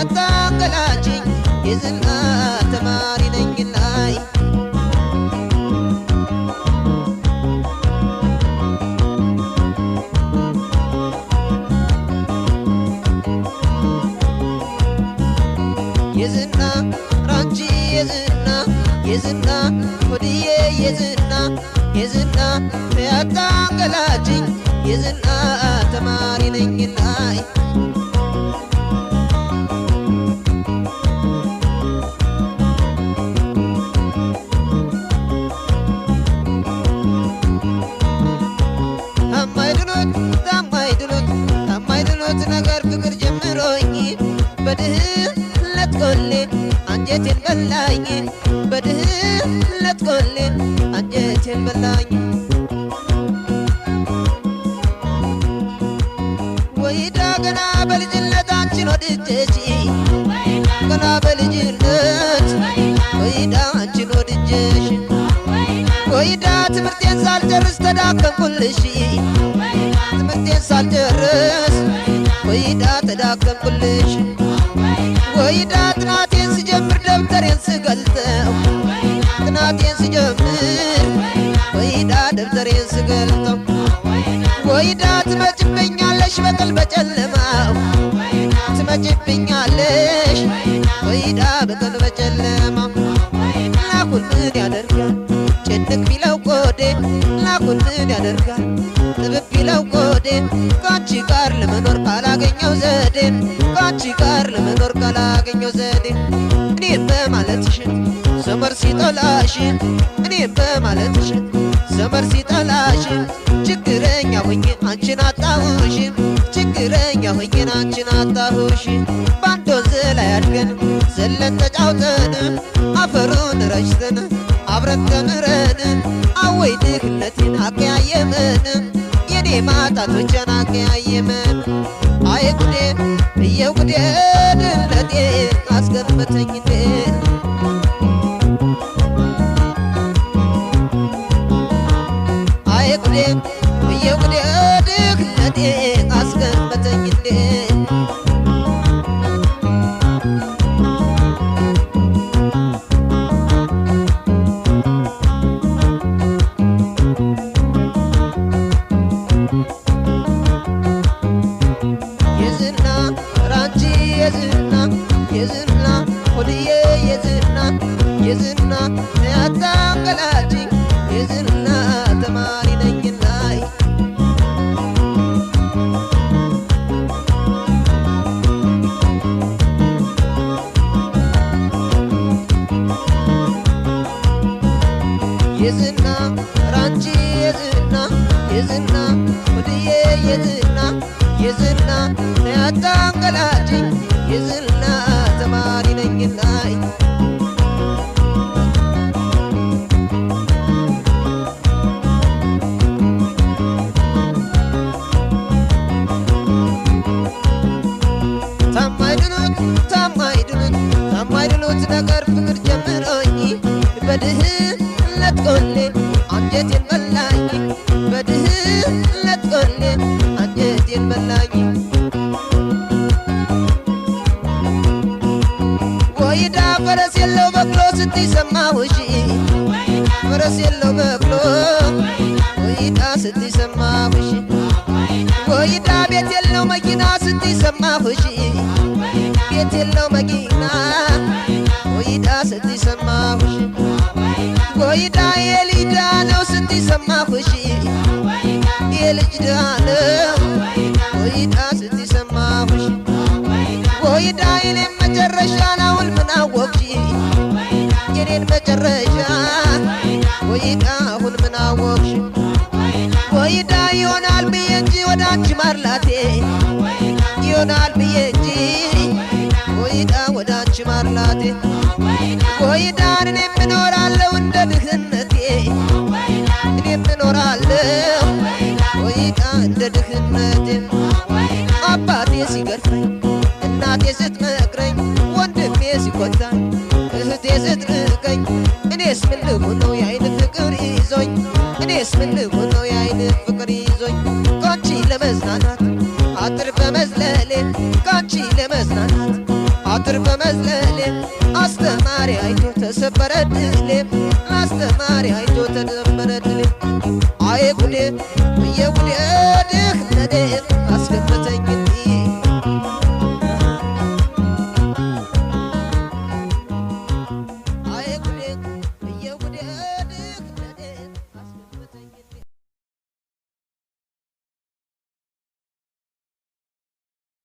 ያታንገላችኝ የዝና ተማሪ ነኝና የዝና ራንቺ የዝና ወዲዬ የዝና ያታንገላችኝ የዝና ተማሪ ነኝና ታማይድኖት ነገር ፍቅር ጀምሮኝ በድህነት ቆሌ አንጀቴን በላኝ በድህነት ቆሌ አንጀቴን በላኝ ወይዳ ገና በልጅነት አንቺን ወድጄሽ ገና በልጅነት ወይዳ አንቺን ወድጄሽ ወይዳ ትምህርቴን ሳልጨርስ ተዳከምኩልሽ ትምህርቴን ሳልጨርስ ወይዳ ተዳከምኩልሽ ወይዳ ጥናቴን ስጀምር ደብተሬን ስገልጠው ጥናቴን ስጀምር ወይዳ ደብተሬን ስገልጠው ወይዳ ትመጭብኛለሽ በቀን በጨለማው ትመጭብኛለሽ ወይዳ በቀን በጨለማው ላኩን ምን ያደርጋል ጭንቅ ቢለው ቆዴ ላኩን ምን ያደርጋል ጥብብ ቢለው ቆዴ ካንቺ ጋር ለመኖር ካላገኘው ዘዴ ካንቺ ጋር ለመኖር ካላገኘው ዘዴ እኔም በማለትሽ ዘመር ሲጠላሽ እኔም በማለትሽ ዘመር ሲጠላሽ ችግረኛ ሆኜ አንቺን አጣሁሽ ችግረኛ ሆኜ አንቺን አጣሁሽ ባንድ ወንዝ ላይ አድገን ዘለን ተጫውተን አፈሩን ረጭተን አብረን ተምረን አወይ ድህነቴን አቀያየመን የኔ ማጣቶችን አቀያየመን አይ ጉዴ እየው ጉዴ ድህነቴ አስገመተኝ እንዴ አይ ጉዴ እየው ጉዴ ድህነቴ አስገመተኝ እንዴ የዝና ሆድዬ የዝና ያታንገላችኝ የዝና ተማሪ ነኝና የዝና ራንቺ የዝና ሆድዬ የዝና ያታንገላችኝ የዝና ተማሪ ነኝና ታማይድኖት ነገር ፍቅር ጀምሮኝ በድህነት ቆሌ አንጀቴን በላኝ በድህነት ቆሌ አንጀቴን በላኝ ወይዳ ፈረስ የለው በቅሎ ስትይ ሰማሁሽ ፈረስ የለው በቅሎ ወይዳ ስትይ ሰማሁሽ ወይዳ ቤት የለው መኪና ስትይ ሰማሁሽ ቤት የለው መኪና ወይዳ ስትይ ሰማሁሽ ወይዳ የልጅ ድሃ ነው ስትይ ሰማሁሽ የልጅ ድሃ ነው ወይዳ ስትይ ሰማሁሽ ወይዳ የኔን መጨረሻ አሁን ምን አወቅሽ የኔን መጨረሻ ወይዳ አሁን ምን አወቅሽ ወይዳ ይሆናል ብዬ እንጂ ወደ አንቺ ማርላቴ ይሆናል ብዬ እንጂ ወይዳ ወደ አንቺ ማርላቴ ወይዳ እኔም እኖራለሁ እንደ ድህነቴ እኔም እኖራለሁ ወይዳ እንደ ድህነቴ አባቴ ሲገርፈኝ እናቴ ስትመክረኝ ወንድሜ ሲቆጣኝ እህቴ ስትርቀኝ እኔስ ምን ልሁን ነው የዓይን ፍቅር ይዞኝ እኔስ ምን ልሁን ነው የዓይን ፍቅር ይዞኝ ካንቺ ለመዝናናት አጥር በመዝለሌ ካንቺ ለመዝናናት አጥር በመዝለሌ አስተማሪ አይቶ ተሰበረ ድሌ አስተማሪ አይቶ ተሰበረ ድሌ አይ ጉዴ የጉዴ ድህነቴ